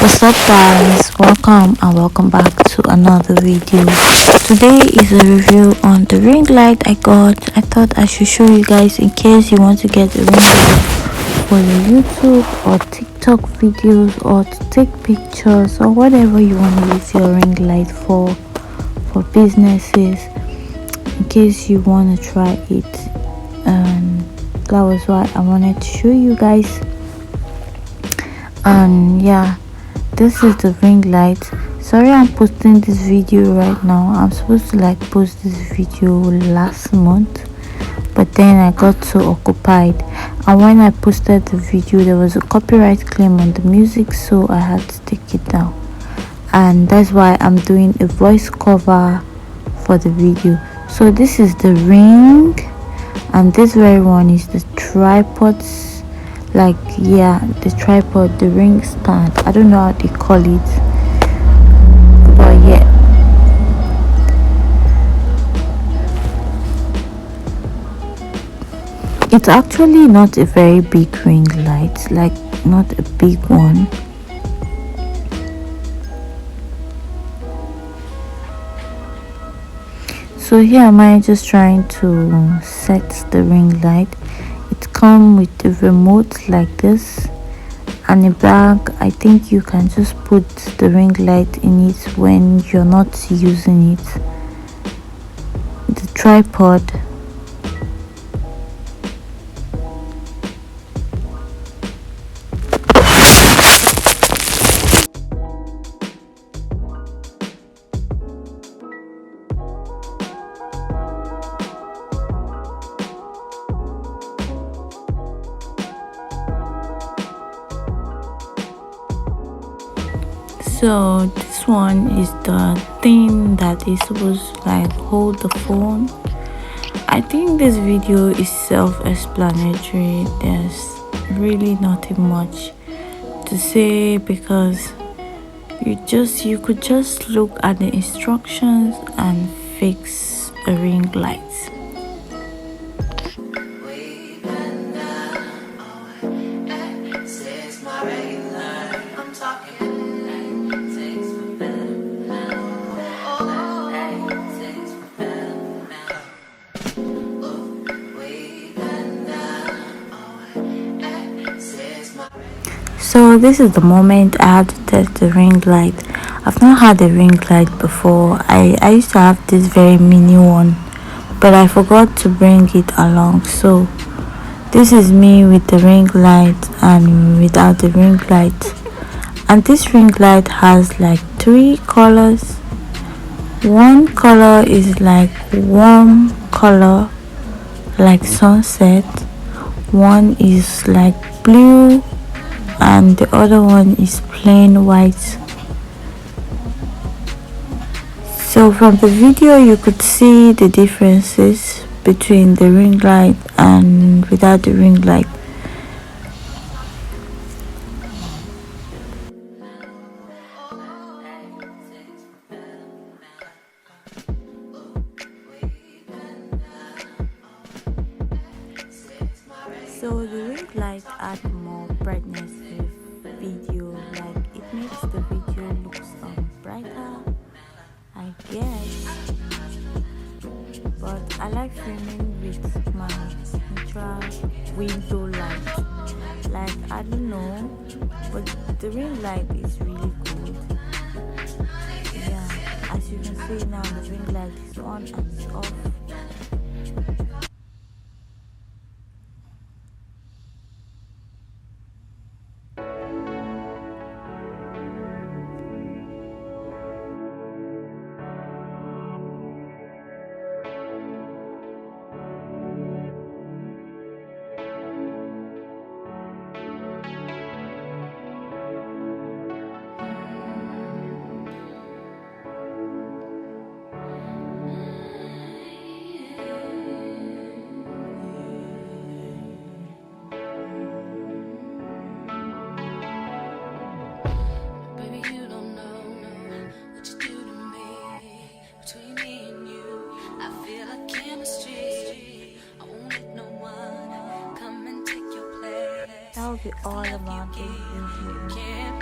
What's up guys, welcome and welcome back to another video. Today is a review on the ring light I got. I thought I should show you guys in case you want to get a ring light for your YouTube or TikTok videos or to take pictures or whatever you want to use your ring light for businesses, in case you want to try it. And that was why I wanted to show you guys. And yeah, this is the ring light. Sorry I'm posting this video right now. I'm supposed to post this video last month, but then I got so occupied, and when I posted the video there was a copyright claim on the music, so I had to take it down. And that's why I'm doing a voice cover for the video. So this is the ring, and this very one is the tripods. The tripod, the ring stand, I don't know how they call it, but yeah, it's actually not a very big ring light, not a big one. So here am I just trying to set the ring light. It comes with a remote like this and a bag. I think you can just put the ring light in it when you're not using it. The tripod. So this one is the thing that is supposed to hold the phone. I think this video is self-explanatory. There's really nothing much to say, because you could just look at the instructions and fix a ring light. So this is the moment I had to test the ring light. I've not had a ring light before. I used to have this very mini one, but I forgot to bring it along. So this is me with the ring light and without the ring light. And this ring light has 3 colors. One color is warm color, like sunset. One is blue, and the other one is plain white. So from the video you could see the differences between the ring light and without the ring light. So the ring light add more brightness to the video, it makes the video look brighter, I guess. But I like filming with my natural window light. I don't know, but the ring light is really good. Yeah, as you can see now, the ring light is on and it's off. That will be all about this video.